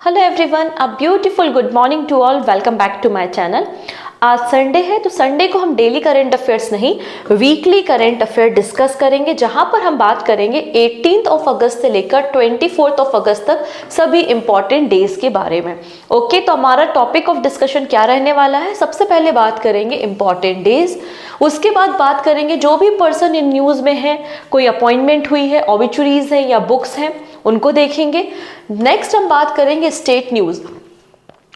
Hello everyone, a beautiful good morning to all. Welcome back to my channel. आज Sunday है तो Sunday को हम डेली करंट अफेयर्स नहीं, वीकली करंट अफेयर डिस्कस करेंगे, जहां पर हम बात करेंगे 18 ऑफ अगस्त से लेकर 24 ऑफ अगस्त तक सभी इंपॉर्टेंट डेज के बारे में। ओके, तो हमारा टॉपिक ऑफ डिस्कशन क्या रहने वाला है? सबसे पहले बात करेंगे इंपॉर्टेंट डेज, उसके बाद बात करेंगे जो भी पर्सन इन न्यूज में है, कोई अपॉइंटमेंट हुई है, ऑबिचुरीज है या बुक्स हैं, उनको देखेंगे। नेक्स्ट हम बात करेंगे स्टेट न्यूज,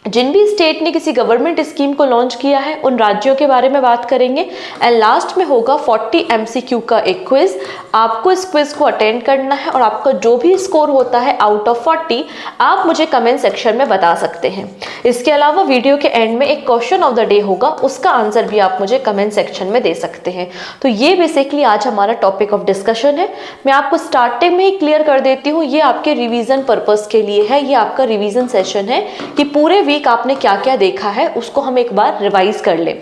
जिन भी स्टेट ने किसी गवर्नमेंट स्कीम को लॉन्च किया है उन राज्यों के बारे में बात करेंगे। एंड लास्ट में होगा 40 MCQ का एक क्विज। आपको इस क्विज को अटेंड करना है और आपका जो भी स्कोर होता है आउट ऑफ 40 आप मुझे कमेंट सेक्शन में बता सकते हैं। इसके अलावा वीडियो के एंड में एक क्वेश्चन ऑफ द डे होगा, उसका आंसर भी आप मुझे कमेंट सेक्शन में दे सकते हैं। तो ये बेसिकली आज हमारा टॉपिक ऑफ डिस्कशन है। मैं आपको स्टार्टिंग में ही क्लियर कर देती हूँ, ये आपके रिविजन पर्पज के लिए है, ये आपका रिविजन सेशन है कि पूरे वीक आपने क्या क्या देखा है उसको हम एक बार रिवाइज कर लें।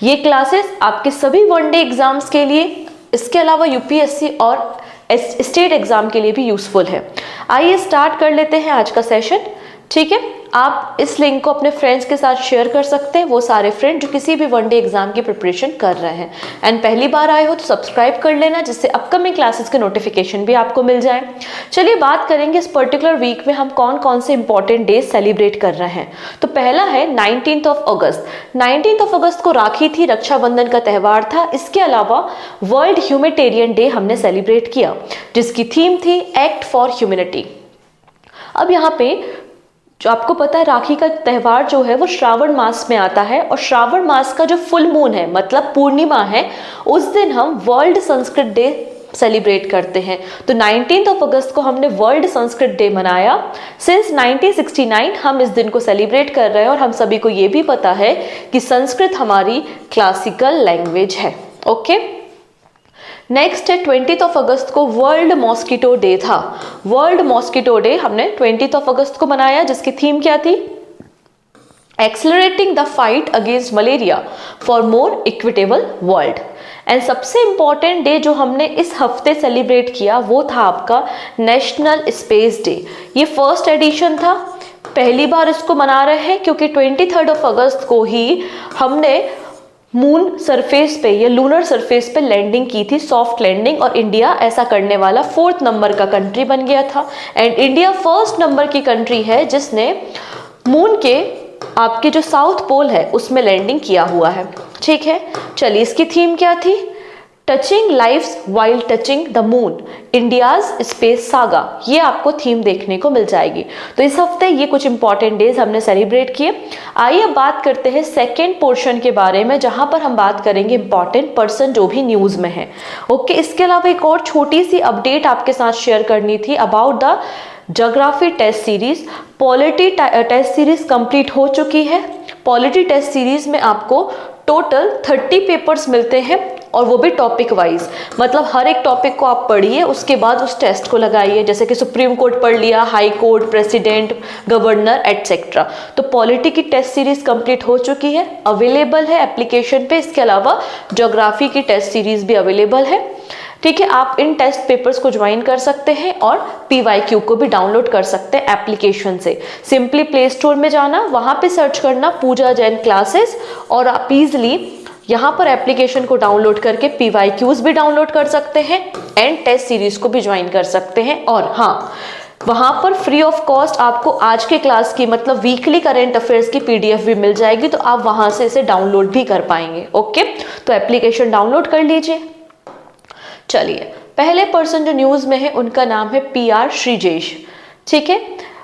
ये क्लासेस आपके सभी वनडे एग्जाम्स के लिए, इसके अलावा यूपीएससी और स्टेट एग्जाम के लिए भी यूजफुल है। आइए स्टार्ट कर लेते हैं आज का सेशन। ठीक है, आप इस लिंक को अपने फ्रेंड्स के साथ शेयर कर सकते हैं, वो सारे फ्रेंड जो किसी भी वनडे एग्जाम की प्रिपरेशन कर रहे हैं। एंड पहली बार आए हो तो सब्सक्राइब कर लेना, जिससे अपकमिंग क्लासेस के नोटिफिकेशन भी आपको मिल जाए। चलिए बात करेंगे इस पर्टिकुलर वीक में हम कौन कौन से इंपॉर्टेंट डेज सेलिब्रेट कर रहे हैं। तो पहला है 19 ऑफ अगस्त। 19 ऑफ अगस्त को राखी थी, रक्षाबंधन का त्यौहार था। इसके अलावा वर्ल्ड ह्यूमैनिटेरियन डे हमने सेलिब्रेट किया, जिसकी थीम थी एक्ट फॉर ह्यूमैनिटी। अब यहाँ पे जो आपको पता है, राखी का त्यौहार जो है वो श्रावण मास में आता है, और श्रावण मास का जो फुल मून है मतलब पूर्णिमा है, उस दिन हम वर्ल्ड संस्कृत डे सेलिब्रेट करते हैं। तो 19 ऑफ अगस्त को हमने वर्ल्ड संस्कृत डे मनाया। सिंस 1969 हम इस दिन को सेलिब्रेट कर रहे हैं, और हम सभी को ये भी पता है कि संस्कृत हमारी क्लासिकल लैंग्वेज है। ओके, नेक्स्ट है 20 ऑफ अगस्त को वर्ल्ड मॉस्किटो डे था। वर्ल्ड मॉस्किटो डे हमने 20 ऑफ अगस्त को मनाया, जिसकी थीम क्या थी? Accelerating the fight against malaria for more equitable world. And सबसे इंपॉर्टेंट डे जो हमने इस हफ्ते सेलिब्रेट किया वो था आपका नेशनल स्पेस डे। ये फर्स्ट एडिशन था, पहली बार इसको मना रहे हैं क्योंकि 23 ऑफ अगस्त को ही हमने मून सरफेस पे या लूनर सरफेस पे लैंडिंग की थी, सॉफ्ट लैंडिंग, और इंडिया ऐसा करने वाला 4th नंबर का कंट्री बन गया था। एंड इंडिया 1st नंबर की कंट्री है जिसने मून के आपके जो साउथ पोल है उसमें लैंडिंग किया हुआ है। ठीक है, चलिए इसकी थीम क्या थी? Touching lives while touching the moon, India's space saga. ये आपको थीम देखने को मिल जाएगी। तो इस हफ्ते ये कुछ इंपॉर्टेंट डेज हमने सेलिब्रेट किए। आइए अब बात करते हैं सेकेंड पोर्शन के बारे में, जहां पर हम बात करेंगे इंपॉर्टेंट पर्सन जो भी न्यूज में है। ओके, इसके अलावा एक और छोटी सी अपडेट आपके साथ शेयर करनी थी about the geography test series. Polity test series complete हो चुकी है। पॉलिटी टेस्ट सीरीज में आपको टोटल 30 पेपर्स मिलते हैं, और वो भी टॉपिक वाइज, मतलब हर एक टॉपिक को आप पढ़िए, उसके बाद उस टेस्ट को लगाइए। जैसे कि सुप्रीम कोर्ट पढ़ लिया, high court, president, governor etcetera. तो पॉलिटी की टेस्ट सीरीज कंप्लीट हो चुकी है, अवेलेबल है एप्लीकेशन पे। इसके अलावा ज्योग्राफी की टेस्ट सीरीज भी अवेलेबल है। ठीक है, आप इन टेस्ट पेपर्स को ज्वाइन कर सकते हैं और PYQ को भी डाउनलोड कर सकते हैं एप्लीकेशन से। सिंपली प्ले स्टोर में जाना, वहां पे सर्च करना पूजा जैन क्लासेस, और आप इजिली यहाँ पर एप्लीकेशन को डाउनलोड करके PYQs भी डाउनलोड कर सकते हैं एंड टेस्ट सीरीज को भी ज्वाइन कर सकते हैं। और हाँ, वहां पर फ्री ऑफ कॉस्ट आपको आज के क्लास की मतलब वीकली करंट अफेयर्स की PDF भी मिल जाएगी, तो आप वहां से इसे डाउनलोड भी कर पाएंगे। ओके, तो एप्लीकेशन डाउनलोड कर लीजिए। चलिए, पहले पर्सन जो न्यूज में है उनका नाम है PR श्रीजेश। ठीक है,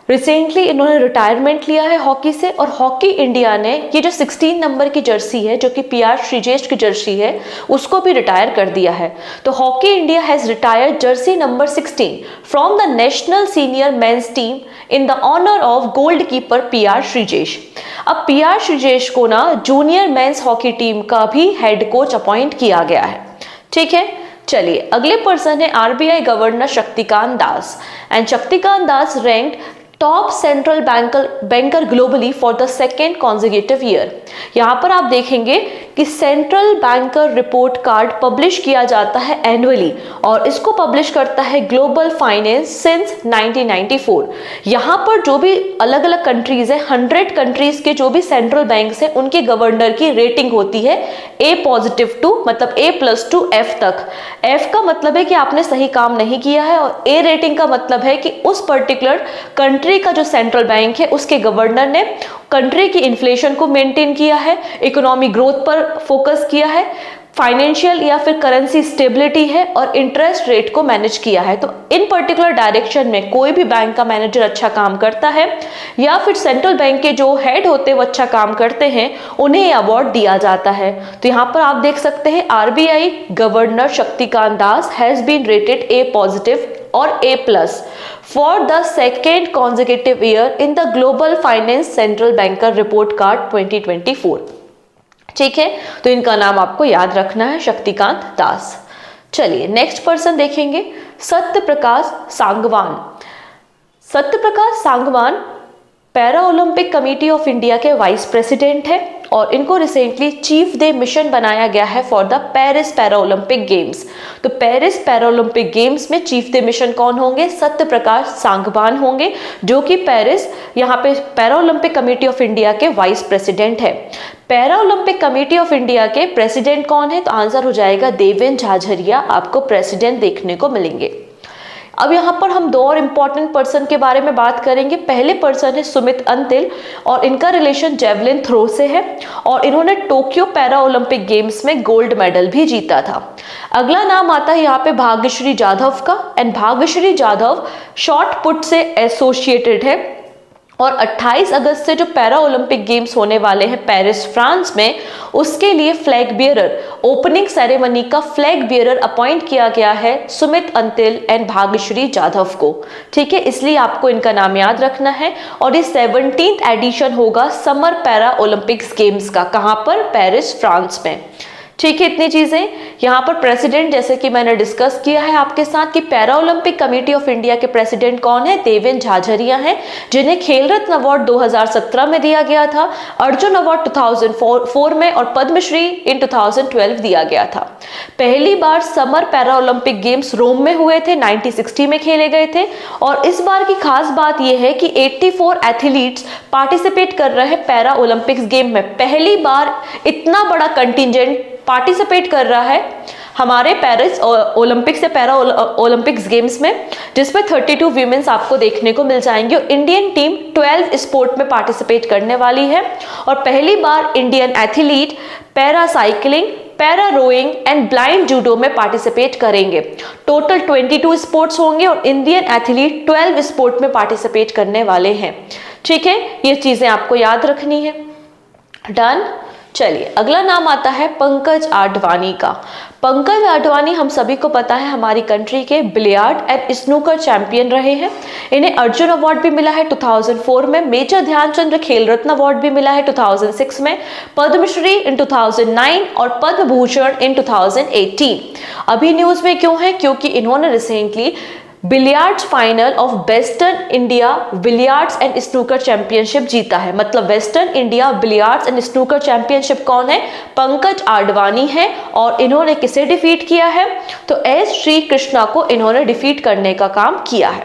रिसेंटली इन्होंने रिटायरमेंट लिया है हॉकी से, और हॉकी इंडिया ने ये जो 16 नंबर की जर्सी है जो कि PR श्रीजेश की जर्सी है उसको भी रिटायर कर दिया है। तो hockey India has retired jersey number 16 from the national senior men's team in the honour of goal keeper PR Sreejesh. अब PR श्रीजेश को ना जूनियर मेंस हॉकी टीम का भी हेड कोच अपॉइंट किया गया है। ठीक है, चलिए अगले पर्सन है RBI governor Shaktikanta Das. And Shaktikanta Das ranked top central banker globally for the second consecutive year. यहाँ पर आप देखेंगे कि central banker report card publish किया जाता है एनुअली, और इसको पब्लिश करता है ग्लोबल फाइनेंस सिंस 1994। यहाँ पर जो भी अलग अलग कंट्रीज है, 100 कंट्रीज के जो भी सेंट्रल बैंक्स हैं, उनके गवर्नर की रेटिंग होती है A+ टू, मतलब A+ टू F तक। F का मतलब है कि आपने सही काम नहीं किया है, और A रेटिंग का मतलब है कि उस पर्टिकुलर कंट्री का जो सेंट्रल बैंक है उसके गवर्नर ने कंट्री की इन्फ्लेशन को मेंटेन किया है, इकोनॉमी ग्रोथ पर फोकस किया है, फाइनेंशियल या फिर करेंसी स्टेबिलिटी है, और इंटरेस्ट रेट को मैनेज किया है। तो इन पर्टिकुलर डायरेक्शन में कोई भी बैंक का मैनेजर अच्छा काम करता है या फिर सेंट्रल बैंक के जो हेड होते हैं वो अच्छा काम करते हैं, उन्हें ये अवार्ड दिया जाता है। तो यहाँ पर आप देख सकते हैं RBI governor Shaktikanta Das has been rated A+ और A+ for the second consecutive year in the Global Finance Central Banker Report Card 2024। ठीक है, तो इनका नाम आपको याद रखना है, शक्तिकांत दास। चलिए नेक्स्ट पर्सन देखेंगे, Satyaprakash Sangwan. Satyaprakash Sangwan para Olympic committee of India के वाइस प्रेसिडेंट है, और इनको रिसेंटली चीफ दे मिशन बनाया गया है for the Paris para Olympic games. तो पेरिस पैरा ओलंपिक गेम्स में चीफ दे मिशन कौन होंगे? सत्यप्रकाश सांगवान होंगे, जो कि पेरिस यहाँ पे para Olympic committee of India के वाइस प्रेसिडेंट है। Para Olympic committee of India के प्रेसिडेंट कौन है? तो आंसर हो जाएगा देवेंद्र झाझरिया, आपको प्रेसिडेंट देखने को मिलेंगे। अब यहाँ पर हम दो और इम्पोर्टेंट पर्सन के बारे में बात करेंगे। पहले पर्सन है सुमित अंतिल, और इनका रिलेशन जेवलिन थ्रो से है, और इन्होंने टोक्यो पैरा ओलंपिक गेम्स में गोल्ड मेडल भी जीता था। अगला नाम आता है यहाँ पे भाग्यश्री जाधव का, and Bhagyashree Jadhav short put से एसोसिएटेड है, और 28 अगस्त से जो पैरा ओलंपिक गेम्स होने वाले हैं पेरिस फ्रांस में, उसके लिए फ्लैग बियरर, ओपनिंग सेरेमनी का फ्लैग बियरर अपॉइंट किया गया है सुमित अंतिल एंड भाग्यश्री जाधव को। ठीक है, इसलिए आपको इनका नाम याद रखना है। और ये 17th एडिशन होगा समर पैरा ओलंपिक्स गेम्स का, कहाँ पर? पेरिस फ्रांस में। ठीक है, इतनी चीजें। यहाँ पर प्रेसिडेंट, जैसे कि मैंने डिस्कस किया है आपके साथ, कि para Olympic committee of India के प्रेसिडेंट कौन है? देवेंद्र झाझरिया हैं, जिन्हें खेल रत्न अवार्ड 2017 में दिया गया था, अर्जुन अवार्ड 2004 में, और पद्मश्री इन 2012 दिया गया था। पहली बार समर पैरा ओलंपिक गेम्स रोम में हुए थे, 1960 में खेले गए थे, और इस बार की खास बात यह है कि 84 एथलीट्स पार्टिसिपेट कर रहे हैं पैरा ओलंपिक्स गेम में। पहली बार इतना बड़ा कंटिजेंट पार्टिसिपेट कर रहा है हमारे पेरिस ओलंपिक्स से पैरा ओलंपिक्स गेम्स में, जिसमें 32 वीमेंस आपको देखने को मिल जाएंगी, और इंडियन टीम 12 स्पोर्ट में पार्टिसिपेट करने वाली है। और पहली बार Indian athlete para cycling, para rowing and blind judo में पार्टिसिपेट करेंगे। टोटल 22 स्पोर्ट्स होंगे, और इंडियन एथलीट 12 स्पोर्ट में पार्टिसिपेट करने वाले हैं। ठीक है, ये चीजें आपको याद रखनी है। डन। चलिए अगला नाम आता है पंकज आडवाणी का। पंकज आडवाणी हम सभी को पता है हमारी कंट्री के बिलियार्ड एंड स्नूकर चैंपियन रहे हैं। इन्हें अर्जुन अवार्ड भी मिला है 2004 में, मेजर ध्यानचंद्र खेल रत्न अवार्ड भी मिला है 2006 में, पद्मश्री इन 2009 और पद्म भूषण इन 2018। अभी न्यूज में क्यों है? क्योंकि इन्होंने recently billiards final of western India billiards and snooker championship जीता है। मतलब western India billiards and snooker championship कौन है? पंकज आडवाणी है। और इन्होंने किसे डिफीट किया है? तो एस श्री कृष्णा को इन्होंने डिफीट करने का काम किया है।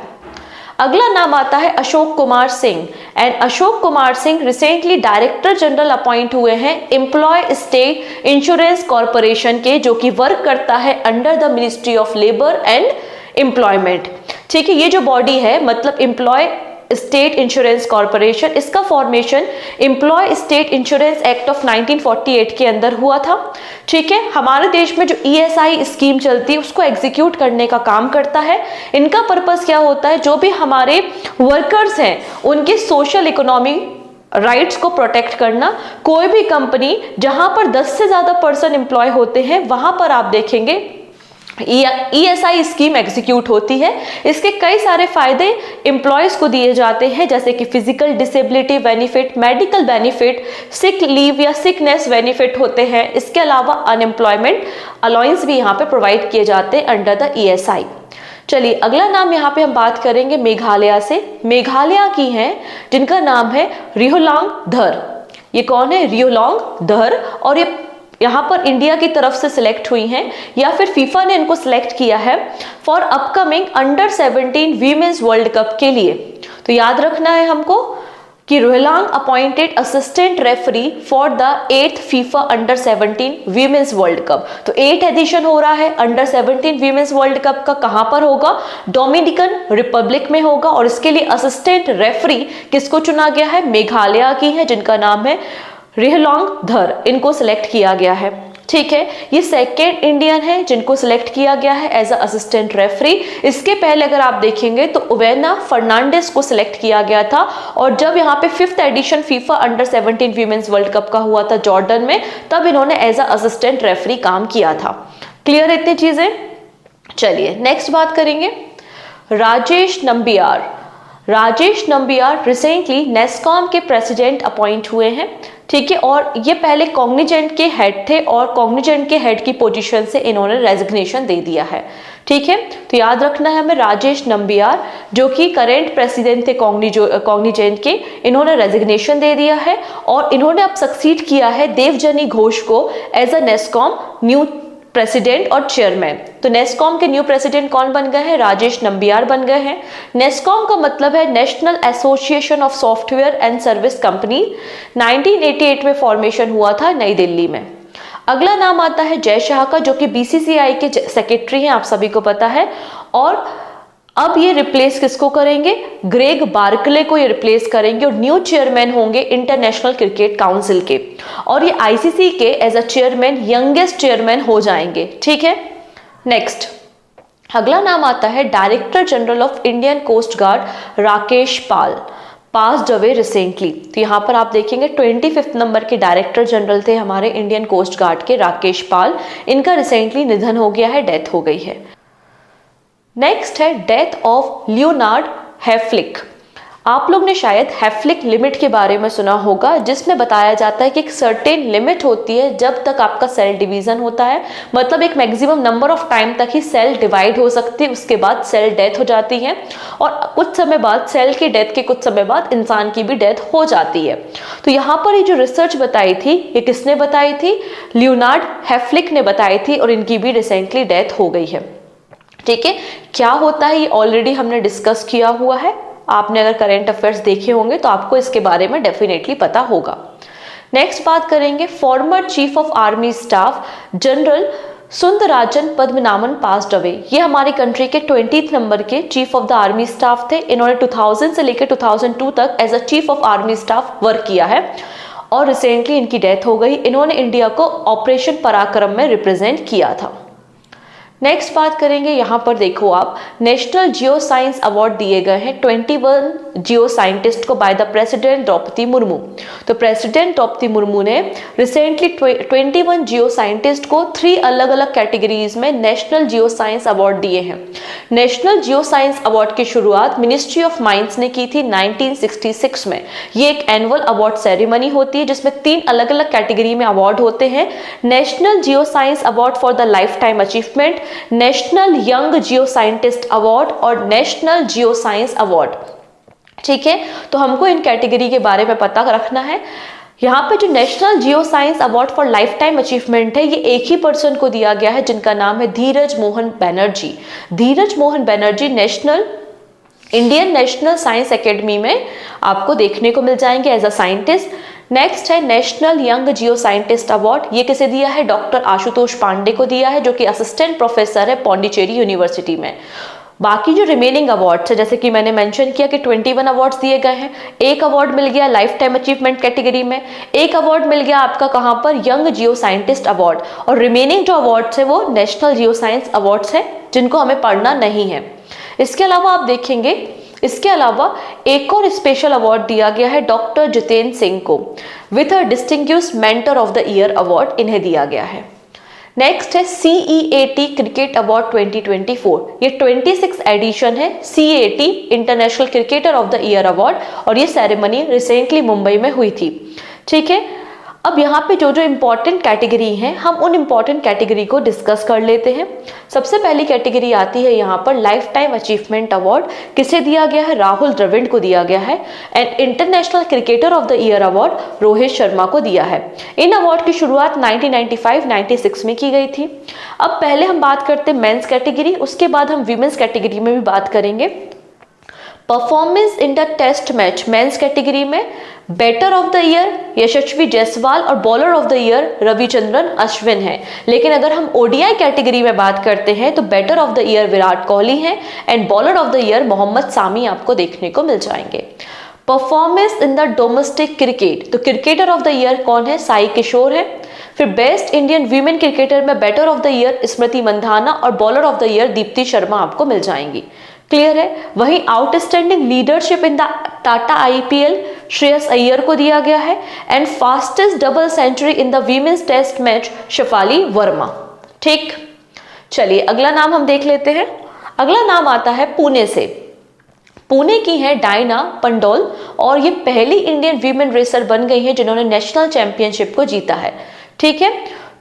अगला नाम आता है Ashok Kumar Singh, and Ashok Kumar Singh recently director general appoint हुए हैं एम्प्लॉय स्टेट इंश्योरेंस कॉर्पोरेशन के, जो कि वर्क करता है under the ministry of labour and employment. ठीक है, ये जो बॉडी है मतलब एम्प्लॉय स्टेट इंश्योरेंस कॉर्पोरेशन, इसका formation employ state insurance act of 1948 के अंदर हुआ था। ठीक है, हमारे देश में जो ESI स्कीम चलती है उसको एग्जीक्यूट करने का काम करता है। इनका पर्पस क्या होता है? जो भी हमारे वर्कर्स हैं उनके सोशल इकोनॉमी राइट्स को प्रोटेक्ट करना। कोई भी कंपनी जहां पर 10 से ज्यादा पर्सन एम्प्लॉय होते हैं वहां पर आप देखेंगे ESI स्कीम एग्जीक्यूट होती है। इसके कई सारे फायदे एम्प्लॉयज को दिए जाते हैं, जैसे कि physical disability benefit, medical benefit, sick leave या सिकनेस बेनिफिट होते हैं। इसके अलावा अनएम्प्लॉयमेंट अलाउंस भी यहाँ पे प्रोवाइड किए जाते हैं अंडर द ESI। चलिए अगला नाम यहाँ पे हम बात करेंगे मेघालय से। मेघालय की हैं जिनका नाम है रिहोलांग धर। ये कौन है? रिहोलांग धर। और ये यहाँ पर इंडिया की तरफ से सिलेक्ट हुई हैं या फिर फीफा ने इनको सिलेक्ट किया है for upcoming under 17 women's world cup के लिए। तो याद रखना है हमको कि Rohlang appointed assistant referee for the 8th FIFA under 17 women's world cup. तो 8 एडिशन हो रहा है अंडर 17 वीमेंस वर्ल्ड कप का। कहां पर होगा? डोमिनिकन रिपब्लिक में होगा। और इसके लिए असिस्टेंट रेफरी किसको चुना गया है? मेघालय की है जिनका नाम है रोहलांग धर, इनको सिलेक्ट किया गया है। ठीक है, ये सेकेंड इंडियन है जिनको सिलेक्ट किया गया है एज अ असिस्टेंट रेफरी। इसके पहले अगर आप देखेंगे तो ओवेना फर्नांडिस को सिलेक्ट किया गया था। और जब यहाँ पे 5th edition FIFA under 17 women's world cup का हुआ था जॉर्डन में, तब इन्होंने एज अ असिस्टेंट रेफरी काम किया था। क्लियर है इतनी चीजें? चलिए नेक्स्ट बात करेंगे। राजेश नंबियार। राजेश नंबियार रिसेंटली नेस्कॉम के प्रेसिडेंट अपॉइंट हुए हैं। ठीक है, और ये पहले कॉग्निजेंट के हेड थे और कॉग्निजेंट के हेड की पोजीशन से इन्होंने रेजिग्नेशन दे दिया है। ठीक है, तो याद रखना है हमें राजेश नंबियार जो कि करेंट प्रेसिडेंट थे कॉग्निजेंट के, इन्होंने रेजिग्नेशन दे दिया है और इन्होंने अब सक्सीड किया है देवजनी घोष को as a NASSCOM new president और चेयरमैन। तो नेस्कॉम के न्यू प्रेसिडेंट कौन बन गए हैं? राजेश नंबियार बन गए हैं। नेस्कॉम का मतलब है national association of software and service company. 1988 में फॉर्मेशन हुआ था नई दिल्ली में। अगला नाम आता है जय शाह का, जो कि बीसीसीआई के सेक्रेटरी हैं, आप सभी को पता है। और अब ये रिप्लेस किसको करेंगे? ग्रेग बार्कले को ये रिप्लेस करेंगे और न्यू चेयरमैन होंगे इंटरनेशनल क्रिकेट काउंसिल के। और ये आईसीसी के as a chairman youngest chairman हो जाएंगे। ठीक है, नेक्स्ट अगला नाम आता है director general of Indian coast guard Rakesh Pal, passed away recently. तो यहाँ पर आप देखेंगे 25 नंबर के डायरेक्टर जनरल थे हमारे इंडियन कोस्ट गार्ड के राकेश पाल। इनका रिसेंटली निधन हो गया है, डेथ हो गई है। नेक्स्ट है डेथ ऑफ लियोनार्ड हैफ्लिक। आप लोग ने शायद हैफ्लिक लिमिट के बारे में सुना होगा, जिसमें बताया जाता है कि एक सर्टेन लिमिट होती है जब तक आपका सेल डिवीजन होता है, मतलब एक मैक्सिमम नंबर ऑफ टाइम तक ही सेल डिवाइड हो सकती है, उसके बाद सेल डेथ हो जाती है और कुछ समय बाद सेल की डेथ के कुछ समय बाद इंसान की भी डेथ हो जाती है। तो यहाँ पर ये जो रिसर्च बताई थी ये किसने बताई थी? लियोनार्ड हैफ्लिक ने बताई थी और इनकी भी रिसेंटली डेथ हो गई है। ठीक है, क्या होता है ये ऑलरेडी हमने डिस्कस किया हुआ है। आपने अगर करंट अफेयर्स देखे होंगे तो आपको इसके बारे में डेफिनेटली पता होगा। नेक्स्ट बात करेंगे former chief of army staff general Sundararajan Padmanabhan passed away. ये हमारी कंट्री के 20th नंबर के chief of the army staff थे। इन्होंने 2000 से लेकर 2002 तक as a chief of army staff work किया है और रिसेंटली इनकी डेथ हो गई। इन्होंने इंडिया को ऑपरेशन पराक्रम में रिप्रेजेंट किया था। नेक्स्ट बात करेंगे, यहाँ पर देखो आप नेशनल जियो साइंस अवार्ड दिए गए हैं 21 जियो साइंटिस्ट को by the president Droupadi Murmu. तो प्रेसिडेंट द्रौपदी मुर्मू ने रिसेंटली 21 जियो साइंटिस्ट को 3 अलग अलग कैटेगरीज में नेशनल जियो साइंस अवार्ड दिए हैं। नेशनल जियो साइंस अवार्ड की शुरुआत मिनिस्ट्री ऑफ माइंस ने की थी 1966 में। ये एक एनुअल अवार्ड सेरेमनी होती है जिसमें 3 अलग अलग कैटेगरी में अवार्ड होते हैं। National geo science award for the life time achievement, national young geoscientist award और नेशनल जियो साइंस अवार्ड। ठीक है, तो हमको इन कैटेगरी के बारे में पता रखना है। यहाँ पे जो national geo science award for life time achievement है ये एक ही पर्सन को दिया गया है जिनका नाम है Dheeraj Mohan Banerjee. Dheeraj Mohan Banerjee Indian national science academy में आपको देखने को मिल जाएंगे एज अ साइंटिस्ट। नेक्स्ट है national young geoscientist award. ये किसे दिया है? डॉक्टर आशुतोष पांडे को दिया है जो कि असिस्टेंट प्रोफेसर है पौंडीचेरी यूनिवर्सिटी में। बाकी जो रिमेनिंग अवार्ड्स है जैसे कि मैंने मेंशन किया कि 21 अवार्ड्स दिए गए हैं। एक अवार्ड मिल गया लाइफ टाइम अचीवमेंट कैटेगरी में, एक अवार्ड मिल गया आपका कहाँ पर? Young geoscientist award. और रिमेनिंग जो अवार्ड्स है वो नेशनल जियो साइंस अवार्ड्स है जिनको हमें पढ़ना नहीं है। इसके अलावा आप देखेंगे इसके अलावा एक और स्पेशल अवार्ड दिया गया है डॉक्टर जितेंद्र सिंह को with a distinguished mentor of the year award, इन्हें दिया गया है। नेक्स्ट है CEAT क्रिकेट अवार्ड 2024। ये 26 एडिशन है CEAT international cricketer of the year award और ये सेरेमनी रिसेंटली मुंबई में हुई थी। ठीक है, अब यहाँ पे जो जो इम्पोर्टेंट कैटेगरी हैं हम उन इम्पोर्टेंट कैटेगरी को डिस्कस कर लेते हैं। सबसे पहली कैटेगरी आती है यहाँ पर लाइफ टाइम अचीवमेंट अवार्ड। किसे दिया गया है? राहुल द्रविड़ को दिया गया है। And international cricketer of the year award Rohit Sharma को दिया है। इन अवार्ड की शुरुआत 1995-96 में की गई थी। अब पहले हम बात करते हैं मेंस कैटेगरी, उसके बाद हम वीमेंस कैटेगरी में भी बात करेंगे। Performance in the test match men's category में batter of the year Yashasvi Jaiswal और bowler of the year Ravichandran Ashwin है। लेकिन अगर हम ओडीआई कैटेगरी में बात करते हैं तो batter of the year Virat Kohli है and bowler of the year Mohammed Shami आपको देखने को मिल जाएंगे। Performance in the domestic cricket, तो क्रिकेटर ऑफ द ईयर कौन है? साई किशोर है। फिर बेस्ट इंडियन वीमेन क्रिकेटर में batter of the year Smriti Mandhana और bowler of the year Deepti Sharma आपको मिल जाएंगी। क्लियर है? वहीं outstanding leadership in the Tata IPL Shreyas Iyer को दिया गया है and fastest double century in the women's test match Shafali Verma. ठीक, चलिए अगला नाम हम देख लेते हैं। अगला नाम आता है पुणे से। पुणे की है डायना पंडोल और ये पहली इंडियन वीमेन रेसर बन गई है जिन्होंने नेशनल चैंपियनशिप को जीता है। ठीक है,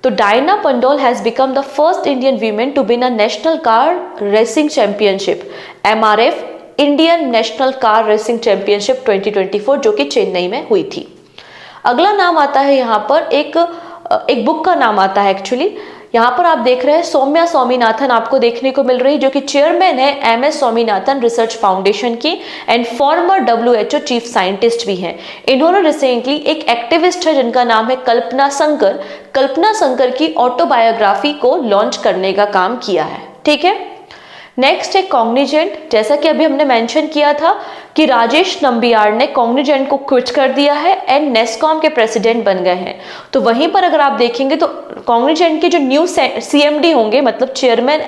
तो Diana Pundole has become the first Indian women to win a national car racing championship MRF Indian national car racing championship 2024 जो कि चेन्नई में हुई थी। अगला नाम आता है यहाँ पर एक बुक का नाम आता है एक्चुअली। यहाँ पर आप देख रहे हैं सौम्या स्वामीनाथन आपको देखने को मिल रही है जो कि चेयरमैन है एमएस स्वामीनाथन रिसर्च फाउंडेशन की and farmer WHO chief scientist भी हैं। इन्होंने रिसेंटली एक एक्टिविस्ट है जिनका नाम है कल्पना शंकर की ऑटोबायोग्राफी को लॉन्च करने का काम किया है। ठीक है, नेक्स्ट है कॉग्निजेंट। जैसा कि अभी हमने मेंशन किया था कि राजेश नंबियार ने कॉग्निजेंट को क्विट कर दिया है एंड नेस्कॉम के प्रेसिडेंट बन गए हैं। तो वहीं पर अगर आप देखेंगे तो कॉग्निजेंट के जो न्यू सीएमडी होंगे मतलब चेयरमैन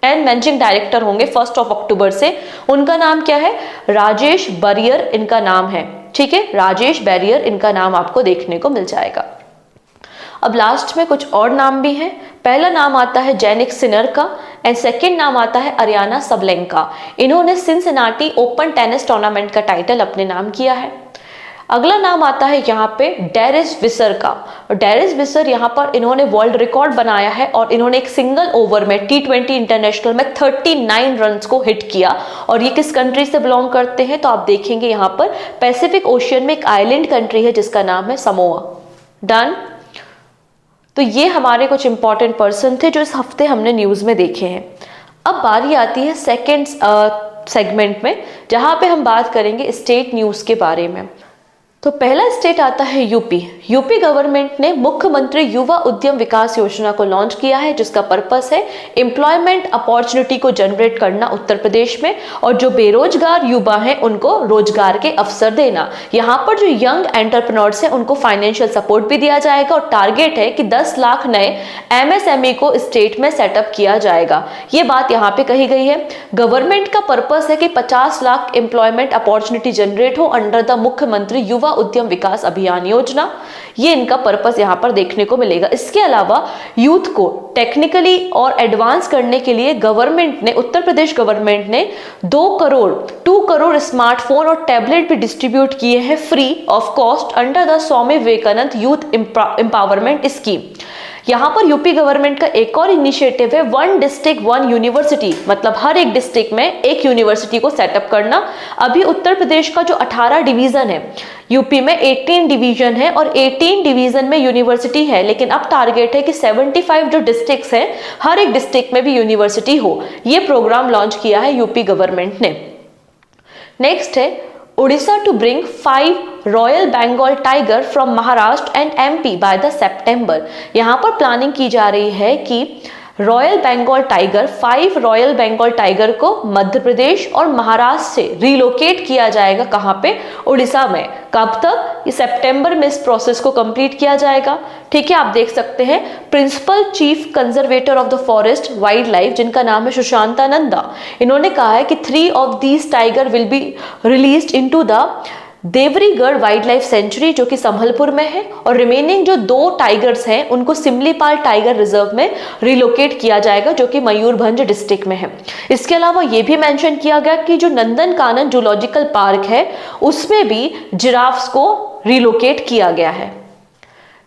एंड मैनेजिंग डायरेक्टर होंगे 1 अक्टूबर से, उनका नाम क्या है? राजेश बैरियर इनका नाम है। ठीक है, राजेश बैरियर इनका नाम आपको देखने को मिल जाएगा। अब लास्ट में कुछ और नाम भी हैं। पहला नाम आता है जेनिक सिनर का एंड सेकंड नाम आता है अरियाना सबलेंका। इन्होंने सिंसिनाटी ओपन टेनिस टूर्नामेंट का टाइटल अपने नाम किया है। अगला नाम आता है यहाँ पे डेरिस विसर का। डेरिस विसर यहाँ पर इन्होंने वर्ल्ड रिकॉर्ड बनाया है और इन्होंने एक सिंगल ओवर में T20 इंटरनेशनल में 39 रन्स को हिट किया। और ये किस कंट्री से बिलोंग करते हैं? तो आप देखेंगे यहाँ पर पैसिफिक ओशियन में एक आइलैंड कंट्री है जिसका नाम है समोआ। डन। तो ये हमारे कुछ इंपॉर्टेंट पर्सन थे जो इस हफ्ते हमने न्यूज़ में देखे हैं। अब बारी आती है सेकेंड सेगमेंट में जहाँ पे हम बात करेंगे स्टेट न्यूज़ के बारे में। तो पहला स्टेट आता है यूपी गवर्नमेंट ने मुख्यमंत्री युवा उद्यम विकास योजना को लॉन्च किया है जिसका पर्पस है एम्प्लॉयमेंट अपॉर्चुनिटी को जनरेट करना उत्तर प्रदेश में और जो बेरोजगार युवा हैं उनको रोजगार के अवसर देना। यहाँ पर जो यंग एंटरप्रेन्योर्स हैं उनको फाइनेंशियल सपोर्ट भी दिया जाएगा और टारगेट है कि 10 लाख नए एमएसएमई को स्टेट में सेटअप किया जाएगा। ये बात यहाँ पे कही गई है। गवर्नमेंट का पर्पस है कि 50 लाख एम्प्लॉयमेंट अपॉर्चुनिटी जनरेट हो अंडर द मुख्यमंत्री युवा उद्यम विकास अभियान योजना। ये इनका पर्पस यहाँ पर देखने को मिलेगा। इसके अलावा यूथ को टेक्निकली और एडवांस करने के लिए उत्तर प्रदेश गवर्नमेंट ने 2 करोड़ स्मार्टफोन और टैबलेट भी डिस्ट्रीब्यूट किए हैं free of cost under the Swami Vivekananda youth empowerment scheme. यहाँ पर यूपी गवर्नमेंट का एक और इनिशिएटिव है 1 डिस्ट्रिक्ट 1 यूनिवर्सिटी, मतलब हर एक डिस्ट्रिक्ट में एक यूनिवर्सिटी को सेटअप करना। अभी उत्तर प्रदेश का जो 18 डिवीजन है, यूपी में 18 डिवीजन है और 18 डिवीजन में यूनिवर्सिटी है, लेकिन अब टारगेट है कि 75 जो डिस्ट्रिक्ट्स हैं हर एक डिस्ट्रिक्ट में भी यूनिवर्सिटी हो। ये प्रोग्राम लॉन्च किया है यूपी गवर्नमेंट ने। नेक्स्ट है Orissa to bring 5 royal Bengal tiger from Maharashtra and MP by the September. यहाँ पर प्लानिंग की जा रही है कि 5 रॉयल बंगाल टाइगर को मध्य प्रदेश और महाराष्ट्र से रिलोकेट किया जाएगा। कहाँ पे? उड़ीसा में। कब तक? इस सितंबर में इस प्रोसेस को कंप्लीट किया जाएगा। ठीक है, आप देख सकते हैं principal chief conservator of the forest wild life जिनका नाम है सुशांता नंदा, इन्होंने कहा है कि 3 of these tiger will be released into the Debrigarh wildlife sanctuary जो कि संभलपुर में है और रिमेनिंग जो 2 टाइगर्स हैं उनको सिमलीपाल टाइगर रिजर्व में रिलोकेट किया जाएगा जो कि मयूरभंज डिस्ट्रिक्ट में है। इसके अलावा ये भी मेंशन किया गया कि जो नंदनकानन जूलॉजिकल पार्क है उसमें भी जिराफ्स को रिलोकेट किया गया है।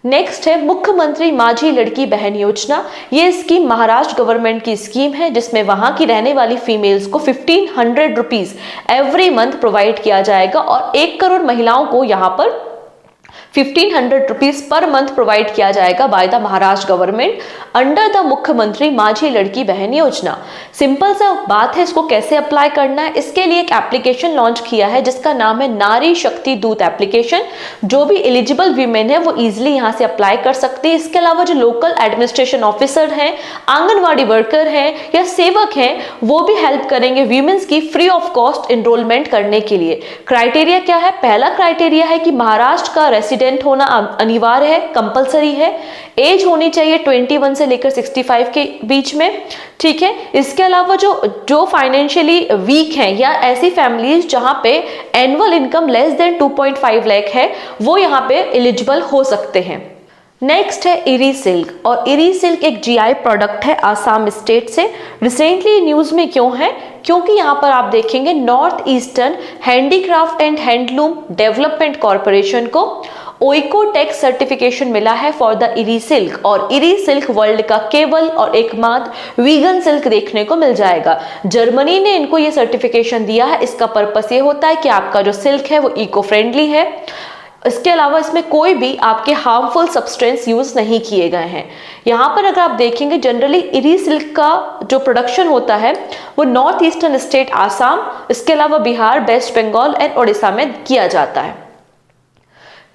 नेक्स्ट है मुख्यमंत्री माझी लड़की बहन योजना। ये स्कीम महाराष्ट्र गवर्नमेंट की स्कीम है जिसमें वहां की रहने वाली फीमेल्स को 1500 रुपीज एवरी मंथ प्रोवाइड किया जाएगा और 1 करोड़ महिलाओं को यहाँ पर 1500 रुपीज पर मंथ प्रोवाइड किया जाएगा by the Maharashtra government under the मुख्यमंत्री माझी लड़की बहन योजना। सिंपल सा बात है, इसको कैसे अप्लाई करना है। इसके लिए एक एप्लीकेशन लॉन्च किया है जिसका नाम है नारी शक्ति दूत एप्लीकेशन। जो भी एलिजिबल वीमेन है वो इजिली यहाँ से अप्लाई कर सकती है। इसके अलावा जो लोकल एडमिनिस्ट्रेशन ऑफिसर हैं, आंगनवाड़ी वर्कर हैं या सेवक हैं, वो भी हेल्प करेंगे वीमेन्स की फ्री ऑफ कॉस्ट एनरोलमेंट करने के लिए। क्राइटेरिया क्या है? पहला क्राइटेरिया है कि महाराष्ट्र का रेसिडेंट होना अनिवार्य है, कंपलसरी है। एज होनी चाहिए 21 से लेकर 65 के बीच में, ठीक है। इसके अलावा जो फाइनेंशियली वीक हैं या ऐसी फैमिलीज जहां पे annual income less than 2.5 lakh है, वो यहाँ पे एलिजिबल हो सकते हैं। नेक्स्ट है इरी सिल्क, और इरी सिल्क एक जीआई प्रोडक्ट है आसाम स्टेट से। रिसेंटली न्यूज में क्यों है? क्योंकि यहाँ पर आप देखेंगे north eastern handicraft and handloom development corporation को ओइकोटेक्स सर्टिफिकेशन मिला है फॉर द इरी सिल्क, और इरी सिल्क वर्ल्ड का केवल और एकमात्र वीगन सिल्क देखने को मिल जाएगा। जर्मनी ने इनको ये सर्टिफिकेशन दिया है। इसका पर्पस ये होता है कि आपका जो सिल्क है वो इको फ्रेंडली है। इसके अलावा इसमें कोई भी आपके हार्मफुल सब्सटेंस यूज नहीं किए गए हैं। यहाँ पर अगर आप देखेंगे जनरली इरी सिल्क का जो प्रोडक्शन होता है वो नॉर्थ ईस्टर्न स्टेट आसाम, इसके अलावा बिहार, वेस्ट बंगाल एंड उड़ीसा में किया जाता है।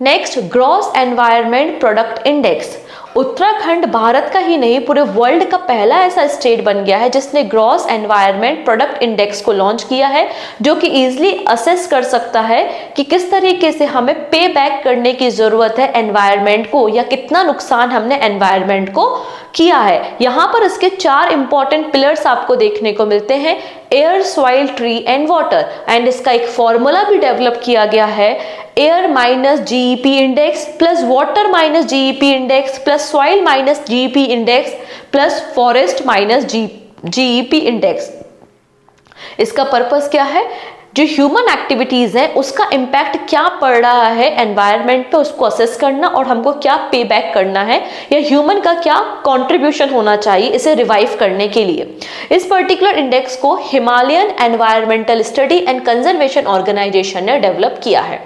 Next, gross environment product index. Uttarakhand Bharat का ही नहीं पूरे वर्ल्ड का पहला ऐसा स्टेट बन गया है जिसने ग्रॉस एनवायरनमेंट प्रोडक्ट इंडेक्स को लॉन्च किया है, जो कि इजीली असेस कर सकता है कि किस तरीके से हमें पे बैक करने की जरूरत है एनवायरनमेंट को, या कितना नुकसान हमने एनवायरनमेंट को किया है। यहाँ पर इसके 4 इंपॉर्टेंट पिलर्स आपको देखने को मिलते हैं, air, soil, tree and water. And इसका एक फॉर्मूला भी डेवलप किया गया है, air minus GEP index plus water minus GEP index plus soil minus GEP index plus forest minus GEP index. इसका पर्पस क्या है? जो ह्यूमन एक्टिविटीज है उसका इम्पैक्ट क्या पड़ रहा है एनवायरनमेंट पे, उसको असेस करना और हमको क्या पे बैक करना है, या ह्यूमन का क्या कंट्रीब्यूशन होना चाहिए इसे रिवाइव करने के लिए। इस पर्टिकुलर इंडेक्स को Himalayan environmental study and conservation organisation ने डेवलप किया है।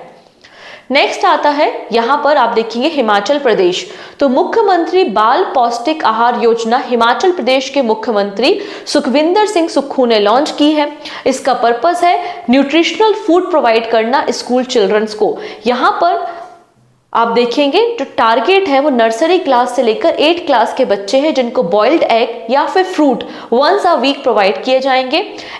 नेक्स्ट आता है, यहां पर आप देखेंगे हिमाचल प्रदेश। तो मुख्यमंत्री बाल पौष्टिक आहार योजना हिमाचल प्रदेश के मुख्यमंत्री सुखविंदर सिंह सुक्खू ने लॉन्च की है। इसका पर्पस है न्यूट्रिशनल फूड प्रोवाइड करना स्कूल चिल्ड्रंस को। यहां पर आप देखेंगे जो टारगेट है वो नर्सरी क्लास से लेकर 8 क्लास के बच्चे हैं जिनको बॉइल्ड एग या फिर fruit once a week provide किए जाएंगे।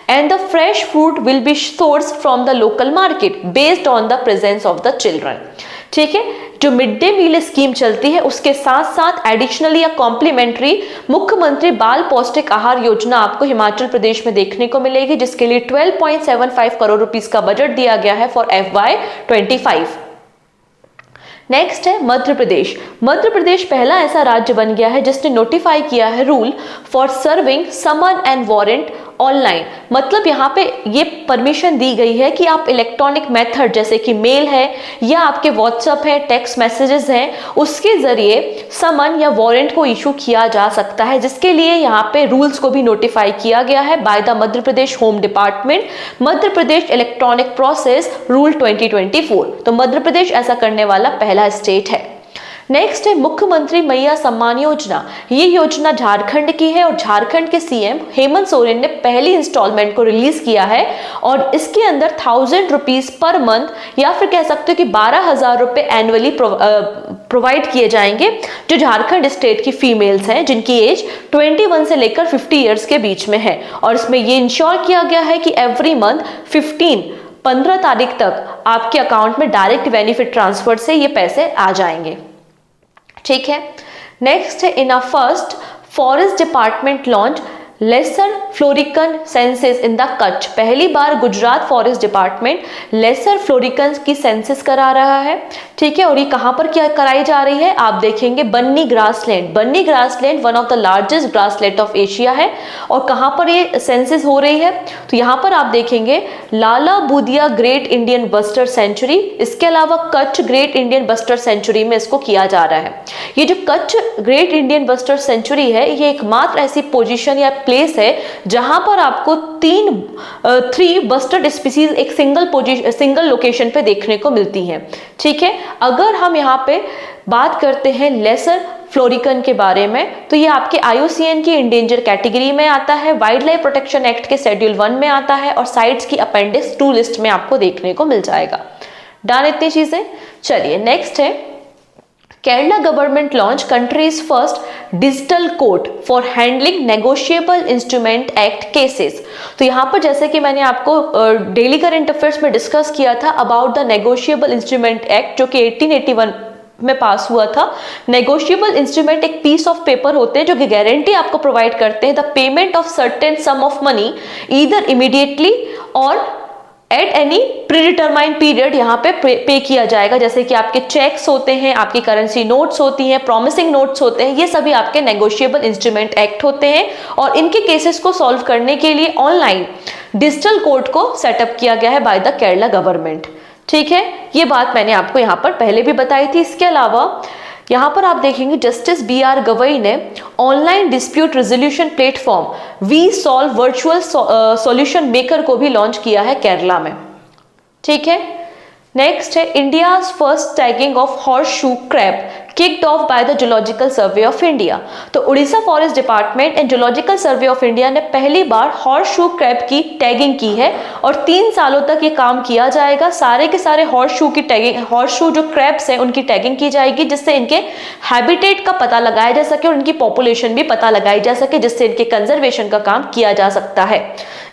And the fresh fruit will be source from the local market based on the presence of the children. ठीक है, जो मिड डे मील स्कीम चलती है उसके साथ साथ एडिशनली या कॉम्प्लीमेंट्री मुख्यमंत्री बाल पौष्टिक आहार योजना आपको हिमाचल प्रदेश में देखने को मिलेगी, जिसके लिए 12.75 करोड़ रुपीस का बजट दिया गया है फॉर FY25। नेक्स्ट है मध्य प्रदेश। मध्य प्रदेश पहला ऐसा राज्य बन गया है जिसने नोटिफाई किया है rule for serving summon and warrant online. मतलब यहाँ पे ये परमिशन दी गई है कि आप इलेक्ट्रॉनिक मेथड जैसे कि मेल है या आपके व्हाट्सएप है, टेक्स्ट मैसेजेस हैं, उसके जरिए समन या वारंट को इशू किया जा सकता है, जिसके लिए यहाँ पे रूल्स को भी नोटिफाई किया गया है by the Madhya Pradesh home department, Madhya Pradesh electronic process rule 2024। तो मध्य प्रदेश ऐसा करने वाला पहला स्टेट है। नेक्स्ट है मुख्यमंत्री मैया सम्मान योजना। ये योजना झारखंड की है और झारखंड के सीएम हेमंत सोरेन ने पहली इंस्टॉलमेंट को रिलीज किया है, और इसके अंदर 1000 रुपीज पर मंथ या फिर कह सकते हो कि 12,000 रुपए एनुअली प्रोवाइड किए जाएंगे जो झारखंड स्टेट की फीमेल्स हैं जिनकी एज 21 से लेकर 50 ईयर्स के बीच में है। और इसमें ये इंश्योर किया गया है कि एवरी मंथ 15 तारीख तक आपके अकाउंट में डायरेक्ट बेनिफिट ट्रांसफर से ये पैसे आ जाएंगे। ठीक है, नेक्स्ट है in a first forest department launch lesser florican census in the Kutch. पहली बार Gujarat forest department lesser florican की सेंसस करा रहा है, ठीक है। और ये कहां पर क्या कराई जा रही है, आप देखेंगे Banni grassland. Banni grassland one of the largest grassland of Asia है। और कहां पर ये सेंसस हो रही है, तो यहां पर आप देखेंगे Lala Budiya great Indian bustard sanctuary, इसके अलावा Kutch great Indian bustard sanctuary में इसको किया जा रहा है। ये जो Kutch great Indian bustard sanctuary है, ये एकमात्र ऐसी पोजीशन या प्लेस है जहां पर आपको 3 बस्टर्ड स्पीसीज एक सिंगल लोकेशन पे देखने को मिलती हैं, ठीक है। अगर हम यहाँ पे बात करते हैं लेसर फ्लोरिकन के बारे में, तो ये आपके IUCN की इंडेंजर कैटेगरी में आता है, वाइल्ड लाइफ प्रोटेक्शन एक्ट के शेड्यूल 1 में आता है और साइट्स की अपेंडिक्स 2 लिस्ट में आपको देखने को मिल जाएगा। डन इतनी चीजें। चलिए नेक्स्ट है, Kerala government launch countries first digital court for handling negotiable instrument act cases. तो यहाँ पर जैसे कि मैंने आपको डेली करंट अफेयर्स में डिस्कस किया था about the negotiable instrument act, जो कि 1881 में पास हुआ था। नेगोशिएबल इंस्ट्रूमेंट एक पीस ऑफ पेपर होते हैं जो कि गारंटी आपको प्रोवाइड करते हैं the payment of certain some of money either immediately और एट एनी प्रीडिटरमाइंड पीरियड यहाँ पे पे किया जाएगा। जैसे कि आपके चेक्स होते हैं, आपकी करेंसी नोट्स होती हैं, प्रॉमिसिंग नोट्स होते हैं, ये सभी आपके नेगोशिएबल इंस्ट्रूमेंट एक्ट होते हैं। और इनके केसेस को सॉल्व करने के लिए ऑनलाइन डिजिटल कोर्ट को सेटअप किया गया है बाय द केरला गवर्नमेंट, ठीक है। ये बात मैंने आपको यहाँ पर पहले भी बताई थी। इसके अलावा यहाँ पर आप देखेंगे जस्टिस BR गवई ने online dispute resolution platform we solve virtual solution maker को भी लॉन्च किया है केरला में, ठीक है। नेक्स्ट है India's first tagging of horseshoe crab kicked off by the zoological survey of India. तो Orissa forest department and zoological survey of India ने पहली बार हॉर्स शू क्रैब की टैगिंग की है और 3 सालों तक ये काम किया जाएगा। सारे के सारे हॉर्स शू की टैगिंग, हॉर्स शू जो क्रैब्स हैं उनकी टैगिंग की जाएगी, जिससे इनके हैबिटेट का पता लगाया जा सके और इनकी पॉपुलेशन भी पता लगाई जा सके, जिससे इनके कंजर्वेशन का काम किया जा सकता है।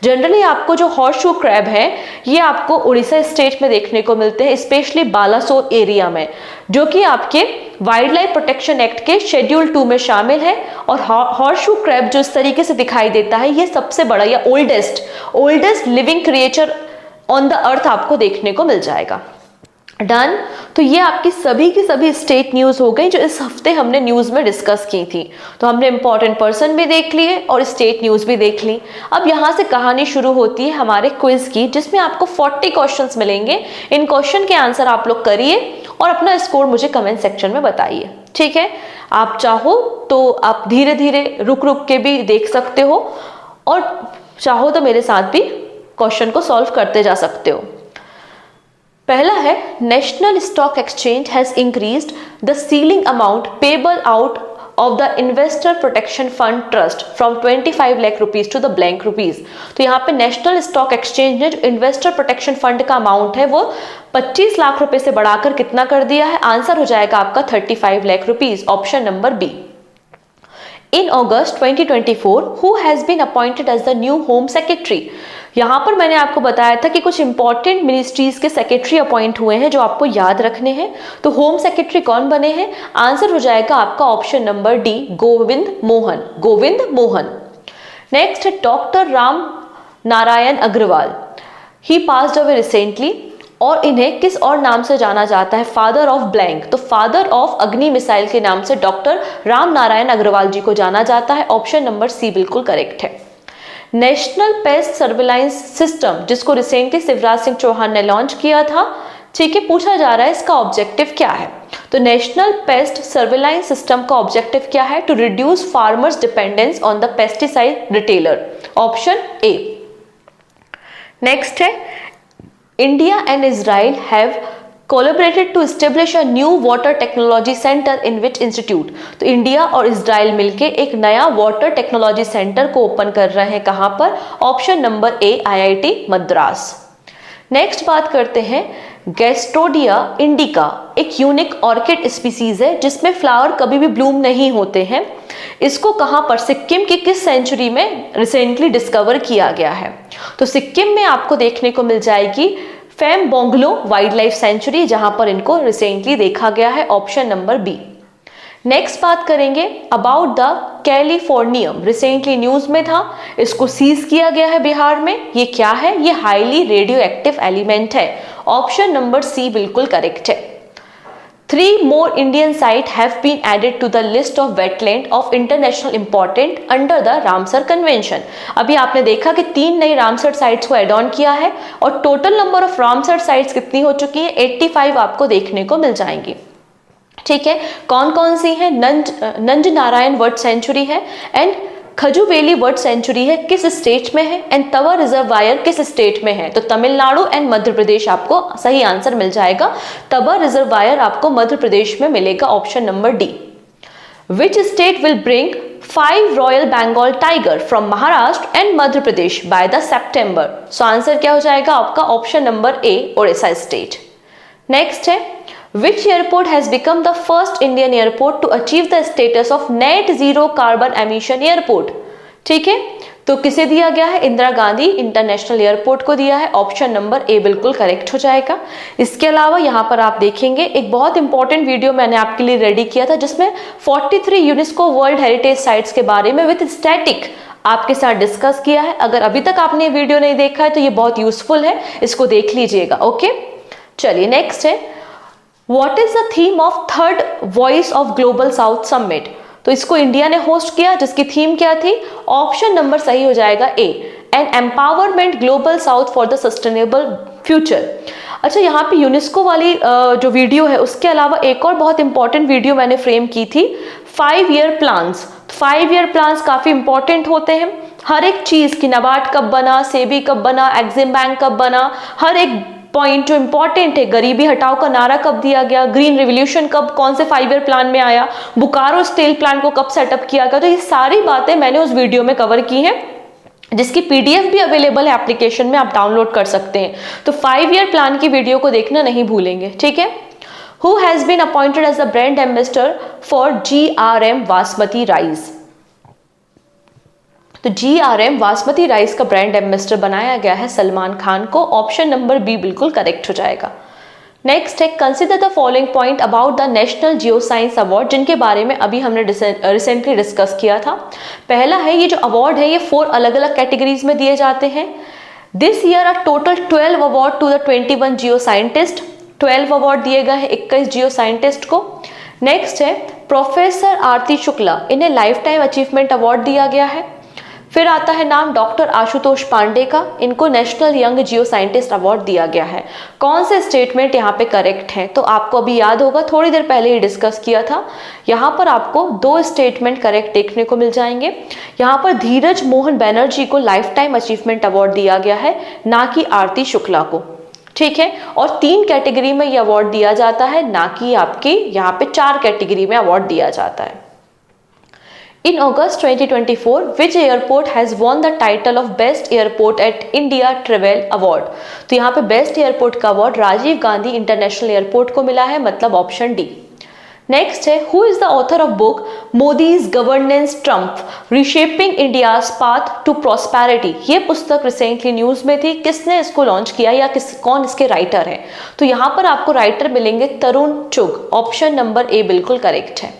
जनरली आपको जो हॉर्स शू क्रैब है ये आपको उड़ीसा स्टेट में देखने को मिलते हैं, स्पेशली बालासोर एरिया में, जो कि आपके वाइल्ड लाइफ प्रोटेक्शन एक्ट के शेड्यूल 2 में शामिल है। और हॉर्स शू क्रैब जो इस तरीके से दिखाई देता है, ये सबसे बड़ा या oldest living creature on the earth आपको देखने को मिल जाएगा। डन। तो ये आपकी सभी की सभी स्टेट न्यूज हो गई जो इस हफ्ते हमने न्यूज में डिस्कस की थी। तो हमने इंपॉर्टेंट पर्सन भी देख लिए और स्टेट न्यूज भी देख ली। अब यहाँ से कहानी शुरू होती है हमारे क्विज की, जिसमें आपको 40 क्वेश्चंस मिलेंगे। इन क्वेश्चन के आंसर आप लोग करिए और अपना स्कोर मुझे कमेंट सेक्शन में बताइए, ठीक है। आप चाहो तो आप धीरे धीरे रुक के भी देख सकते हो और चाहो तो मेरे साथ भी क्वेश्चन को सॉल्व करते जा सकते हो। पहला है, national stock exchange has increased the ceiling amount payable out of the investor protection fund trust from 25 lakh rupees to the blank rupees. तो यहाँ पे नेशनल स्टॉक एक्सचेंज ने जो इन्वेस्टर प्रोटेक्शन फंड का अमाउंट है वो 25 लाख रुपए से बढ़ाकर कितना कर दिया है? आंसर हो जाएगा आपका 35 lakh rupees, option number B. In August 2024, who has been appointed as the new Home Secretary? यहाँ पर मैंने आपको बताया था कि कुछ इंपॉर्टेंट मिनिस्ट्रीज के सेक्रेटरी अपॉइंट हुए हैं जो आपको याद रखने हैं। तो होम सेक्रेटरी कौन बने हैं? आंसर हो जाएगा आपका option number D, Govind Mohan. Next है डॉक्टर राम नारायण अग्रवाल। ही पास्ड अवे रिसेंटली और इन्हें किस और नाम से जाना जाता है? Father of blank. तो फादर ऑफ अग्नि मिसाइल के नाम से डॉक्टर राम नारायण अग्रवाल जी को जाना जाता है, ऑप्शन नंबर सी बिल्कुल करेक्ट है। नेशनल पेस्ट सर्विलांस सिस्टम जिसको रिसेंटली शिवराज सिंह चौहान ने लॉन्च किया था, ठीक है, पूछा जा रहा है इसका ऑब्जेक्टिव क्या है? तो नेशनल पेस्ट सर्विलांस सिस्टम का ऑब्जेक्टिव क्या है? To reduce farmers dependence on the pesticide retailer, option A. Next है, India and Israel have collaborated to establish a new water technology center in which institute? तो India और Israel मिलके एक नया water technology centre को open कर रहे हैं, कहां पर? ऑप्शन नंबर ए, IIT मद्रास। नेक्स्ट बात करते हैं, गैस्ट्रोडिया इंडिका एक यूनिक ऑर्किड स्पीसीज है जिसमें फ्लावर कभी भी ब्लूम नहीं होते हैं। इसको कहां पर, सिक्किम की किस सेंचुरी में रिसेंटली डिस्कवर किया गया है? तो सिक्किम में आपको देखने को मिल जाएगी फेम बोंगलो वाइल्ड लाइफ सेंचुरी, जहां पर इनको रिसेंटली देखा गया है, ऑप्शन नंबर बी। नेक्स्ट बात करेंगे about the californium recently news में था, इसको सीज किया गया है बिहार में। ये क्या है? ये हाईली रेडियो एक्टिव एलिमेंट है। ऑप्शन नंबर सी बिल्कुल करेक्ट है। 3 more Indian sites have been added to the list of wetland of international importance under the Ramsar convention. अभी आपने देखा कि 3 नई रामसर साइट्स को एड ऑन किया है और total number of Ramsar sites कितनी हो चुकी है? 85 आपको देखने को मिल जाएंगी। ठीक है, कौन कौन सी है? नंज नारायण वर्ड सेंचुरी है, एंड खजुवेली वर्ड सेंचुरी है, किस स्टेट में है, एंड तवा रिजर्वायर किस स्टेट में है? तो तमिलनाडु एंड मध्य प्रदेश आपको सही आंसर मिल जाएगा। तवा रिजर्वायर आपको मध्य प्रदेश में मिलेगा, option number D. Which state will bring 5 royal Bengal tiger from Maharashtra and Madhya Pradesh by the September? So answer क्या हो जाएगा आपका? Option number A, Odisha state. Next है, Which airport has become the first Indian airport to achieve the status of net zero carbon emission airport? ठीक है, तो किसे दिया गया है? इंदिरा गांधी इंटरनेशनल एयरपोर्ट को दिया है। ऑप्शन नंबर ए बिल्कुल करेक्ट हो जाएगा। इसके अलावा यहाँ पर आप देखेंगे एक बहुत इंपॉर्टेंट वीडियो मैंने आपके लिए रेडी किया था, जिसमें 43 यूनेस्को वर्ल्ड हेरिटेज साइट्स के बारे में विद स्टैटिक आपके साथ डिस्कस किया है। अगर अभी तक आपने वीडियो नहीं देखा है तो ये बहुत यूजफुल है, इसको देख लीजिएगा। ओके, चलिए नेक्स्ट है, What is the theme of third voice of global south summit? तो इसको इंडिया ने होस्ट किया, जिसकी थीम क्या थी? ऑप्शन नंबर सही हो जाएगा A, an empowerment global south for the sustainable future. अच्छा, यहाँ पे यूनेस्को वाली जो वीडियो है, उसके अलावा एक और बहुत इंपॉर्टेंट वीडियो मैंने फ्रेम की थी, 5 ईयर प्लान्स। 5 ईयर प्लान्स काफी इंपॉर्टेंट होते हैं। हर एक चीज की, नाबार्ड कब बना, सेबी कब बना, एक्सिम बैंक कब बना, हर एक पॉइंट जो इंपॉर्टेंट है, गरीबी हटाओ का नारा कब दिया गया, ग्रीन रिवोल्यूशन कब, कौन से 5 ईयर प्लान में आया, बोकारो स्टील प्लांट को कब सेटअप किया गया, तो ये सारी बातें मैंने उस वीडियो में कवर की हैं, जिसकी पीडीएफ भी अवेलेबल है एप्लीकेशन में, आप डाउनलोड कर सकते हैं। तो 5 ईयर प्लान की वीडियो को देखना नहीं भूलेंगे। ठीक है, who has been appointed as the brand ambassador for GRM basmati rice? तो GRM बासमती राइस का ब्रांड एम्बेसडर बनाया गया है सलमान खान को। ऑप्शन नंबर बी बिल्कुल करेक्ट हो जाएगा। नेक्स्ट है, consider the following point about the national geo science award, जिनके बारे में अभी हमने रिसेंटली डिस्कस किया था। पहला है, ये जो अवार्ड है ये 4 अलग अलग कैटेगरीज में दिए जाते हैं। This year a total 12 award to the 21 geo scientist. 12 award दिए गए हैं 21 जियो साइंटिस्ट को। नेक्स्ट है, प्रोफेसर आरती शुक्ला, इन्हें लाइफ टाइम अचीवमेंट अवार्ड दिया गया है। फिर आता है नाम डॉक्टर आशुतोष पांडे का, इनको national young geoscientist award दिया गया है। कौन से स्टेटमेंट यहाँ पे करेक्ट है? तो आपको अभी याद होगा, थोड़ी देर पहले ही डिस्कस किया था। यहाँ पर आपको 2 स्टेटमेंट करेक्ट देखने को मिल जाएंगे। यहाँ पर धीरज मोहन बैनर्जी को लाइफ टाइम अचीवमेंट अवार्ड दिया गया है, ना कि आरती शुक्ला को। ठीक है, और 3 कैटेगरी में ये अवार्ड दिया जाता है, ना कि आपकी यहाँ पे 4 कैटेगरी में अवार्ड दिया जाता है। In August 2024, which airport has won the title of Best Airport at India Travel Award? तो यहाँ पे बेस्ट एयरपोर्ट का award Rajiv Gandhi international airport को मिला है, मतलब ऑप्शन डी। नेक्स्ट है, who is the author of book Modi's governance Trump reshaping India's path to prosperity? ये पुस्तक रिसेंटली न्यूज में थी, किसने इसको लॉन्च किया या कौन इसके राइटर है? तो यहाँ पर आपको राइटर मिलेंगे तरुण चुग। ऑप्शन नंबर ए बिल्कुल करेक्ट है।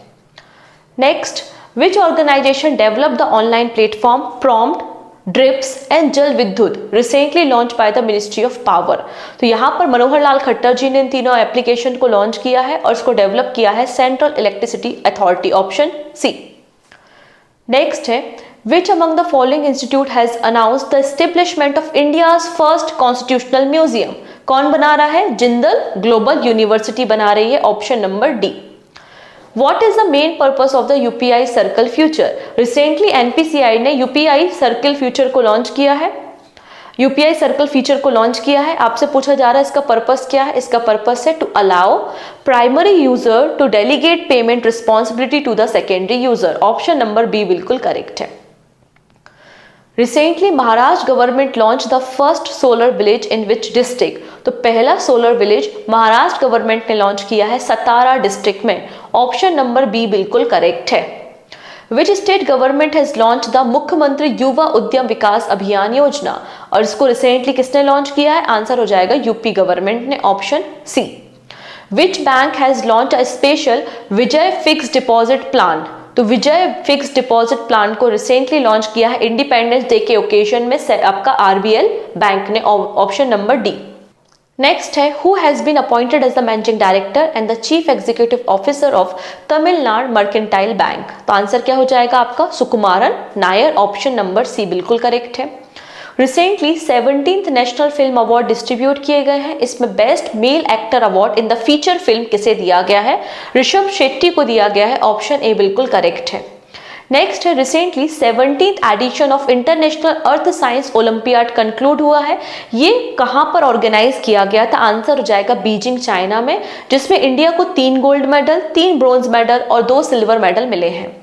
Next, Which organization developed the online platform Prompt, Drips and Jal Vidyut recently launched by the Ministry of Power? तो यहाँ पर मनोहर लाल खट्टर जी ने इन तीनों एप्लीकेशन को लॉन्च किया है और इसको डेवलप किया है central electricity authority, option C. Next है, Which among the following institute has announced the establishment of India's first constitutional museum? कौन बना रहा है? जिंदल ग्लोबल यूनिवर्सिटी बना रही है, option number D. What is the main purpose of the UPI Circle Future? Recently NPCI ने UPI Circle Future को launch किया है। UPI Circle Future को लॉन्च किया है। आपसे पूछा जा रहा है इसका पर्पस क्या है? इसका पर्पस है to allow primary user to delegate payment responsibility to the secondary user. Option number B बिल्कुल करेक्ट है। Recently Maharashtra government launch the first solar village in which district? तो पहला सोलर विलेज महाराष्ट्र गवर्नमेंट ने launch किया है Satara district में। Option number B बिल्कुल correct है। Which state government has launch the Mukhyamantri Yuva उद्यम विकास अभियान योजना? और इसको रिसेंटली किसने लॉन्च किया है? आंसर हो जाएगा यूपी गवर्नमेंट ने, option C. Which bank has launch a special Vijay fix deposit plan? तो विजय फिक्स डिपॉजिट प्लान को रिसेंटली लॉन्च किया है इंडिपेंडेंस डे के ओकेजन में आपका आरबीएल बैंक ने, ऑप्शन नंबर डी। नेक्स्ट है, who has been appointed as the managing director and the chief executive officer of Tamil Nadu mercantile bank. तो आंसर क्या हो जाएगा आपका, Sukumaran Nair, option number C बिल्कुल करेक्ट है। Recently 17th national film award distribute किए गए हैं। इसमें best male actor award in the feature film किसे दिया गया है, ऋषभ शेट्टी को दिया गया है, ऑप्शन ए बिल्कुल करेक्ट है। नेक्स्ट है, recently 17th edition of international earth science olympiad conclude हुआ है। ये कहां पर ऑर्गेनाइज किया गया था, आंसर हो जाएगा बीजिंग चाइना में, जिसमें इंडिया को 3 गोल्ड मेडल, 3 ब्रॉन्ज मेडल और 2 सिल्वर मेडल मिले हैं।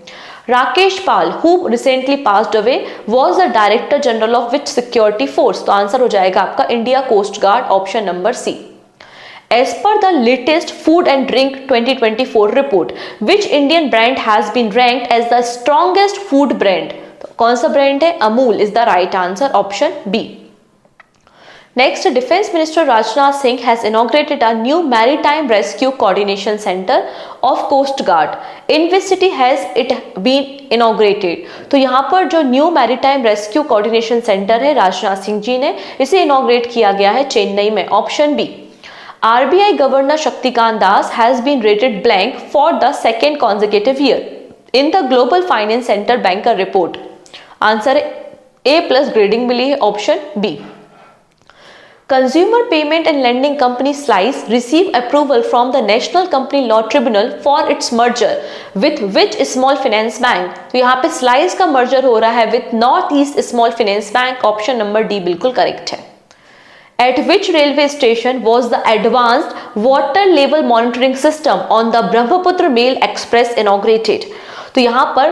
Rakesh Pal, who recently passed away, was the director general of which security force. तो आंसर हो जाएगा आपका India coast guard, option number C. As per the latest Food and Drink 2024 report, which Indian brand has been ranked as the strongest food brand? तो कौन सा brand है, Amul is the right answer, option B. Next, Defense Minister Rajnath Singh has inaugurated a new maritime rescue coordination center of Coast Guard. In which city has it been inaugurated? तो यहाँ पर जो new maritime rescue coordination centre है राजनाथ सिंह जी ने इसे inaugurate किया गया है चेन्नई में, option B. RBI Governor Shaktikant Das has been rated blank for the second consecutive year in the Global Finance Center Banker report. Answer A+ grading मिली है, option B. Consumer Payment and Lending Company Slice receive approval from the National Company Law Tribunal for its merger with which small finance bank? तो यहाँ पे Slice का merger हो रहा है with North East Small Finance Bank, option number D बिल्कुल correct है। At which railway station was the advanced water level monitoring system on the Brahmaputra Mail Express inaugurated? तो यहाँ पर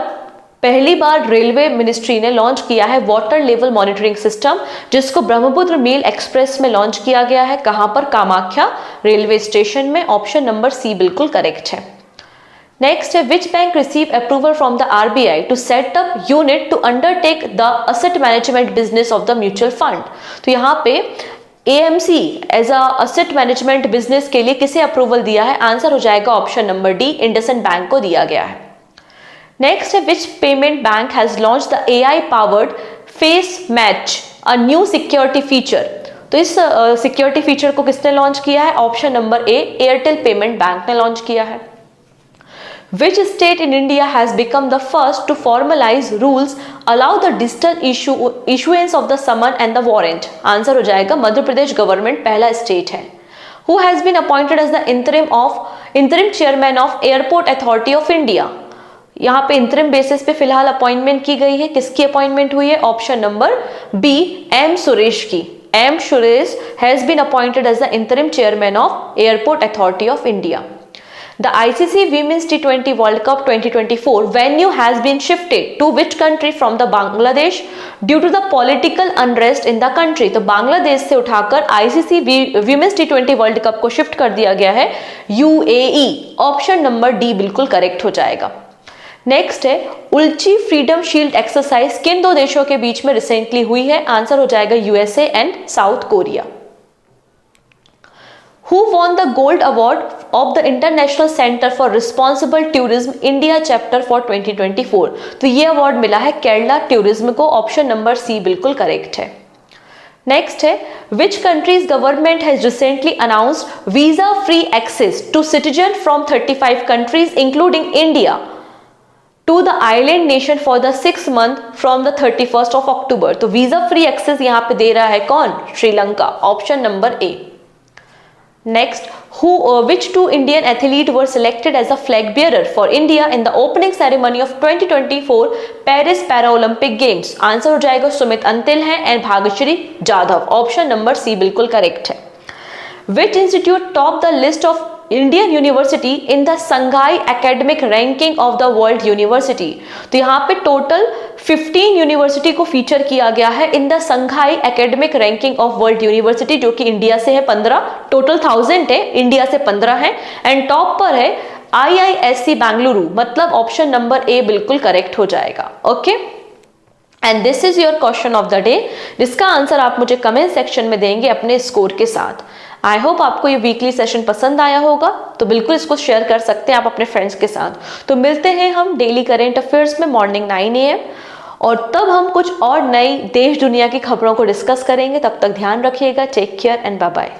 पहली बार रेलवे मिनिस्ट्री ने लॉन्च किया है वाटर लेवल मॉनिटरिंग सिस्टम, जिसको ब्रह्मपुत्र मेल एक्सप्रेस में लॉन्च किया गया है। कहां पर, कामाख्या रेलवे स्टेशन में, ऑप्शन नंबर सी बिल्कुल करेक्ट है। नेक्स्ट है, which bank receive approval from the RBI to set up unit to undertake the asset management business of the mutual fund? तो यहाँ पे AMC as a asset management business के लिए किसे approval दिया है, आंसर हो जाएगा option number D, IndusInd bank को दिया गया है। नेक्स्ट है, विच payment bank has launch the AI powered face match a new security feature? तो इस सिक्योरिटी फीचर को किसने लॉन्च किया है, ऑप्शन नंबर ए, एयरटेल पेमेंट बैंक ने लॉन्च किया है। Which state in India has become the first to formalize rules allow the digital issuance of the summon and the warrant? Answer हो जाएगा Madhya Pradesh government पहला स्टेट है। Who has been appointed as the interim chairman of Airport Authority of India? यहाँ पे interim basis पे फिलहाल appointment की गई है, किसकी अपॉइंटमेंट हुई है, option number B, M Suresh की। M Suresh has been appointed as the interim chairman of airport authority of India. The ICC Women's T20 World Cup 2024 venue has been shifted to which country from the Bangladesh due to the political unrest in the country? तो बांग्लादेश से उठाकर ICC Women's T20 World Cup को shift कर दिया गया है UAE, option number D बिल्कुल correct हो जाएगा। नेक्स्ट है, उल्ची फ्रीडम शील्ड एक्सरसाइज किन 2 देशों के बीच में रिसेंटली हुई है, आंसर हो जाएगा USA and south Korea. Who won the Gold Award of the International Center for Responsible Tourism India Chapter for 2024? तो ये अवार्ड मिला है केरला टूरिज्म को, ऑप्शन नंबर सी बिल्कुल करेक्ट है। नेक्स्ट है, which country's government has recently announced visa-free access to citizens from 35 countries including India to the island nation for the 6 month from the 31st of October? तो visa free access यहाँ पे दे रहा है कौन, Sri Lanka, option number A. Next, which 2 Indian athletes were selected as a flag bearer for India in the opening ceremony of 2024 Paris Paralympic Games? Answer हो जाएगा सुमित अंतिल है and Bhagyashree Jadhav, option number C बिल्कुल correct है। Which institute topped the list of Indian University in the Shanghai Academic Ranking of the World University? तो यहाँ पे total 15 university को feature किया गया है in the Shanghai academic ranking of world university, जो कि इंडिया से है 15, टोटल 1000 है, इंडिया से 15 है एंड टॉप पर है IISc बेंगलुरु, मतलब ऑप्शन नंबर ए बिल्कुल करेक्ट हो जाएगा। Okay, and this is your question of the day, जिसका आंसर आप मुझे कमेंट सेक्शन में देंगे अपने स्कोर के साथ। आई होप आपको ये वीकली सेशन पसंद आया होगा, तो बिल्कुल इसको शेयर कर सकते हैं आप अपने फ्रेंड्स के साथ। तो मिलते हैं हम डेली करेंट अफेयर्स में मॉर्निंग 9 AM, और तब हम कुछ और नई देश दुनिया की खबरों को डिस्कस करेंगे। तब तक ध्यान रखिएगा। Take care and bye bye.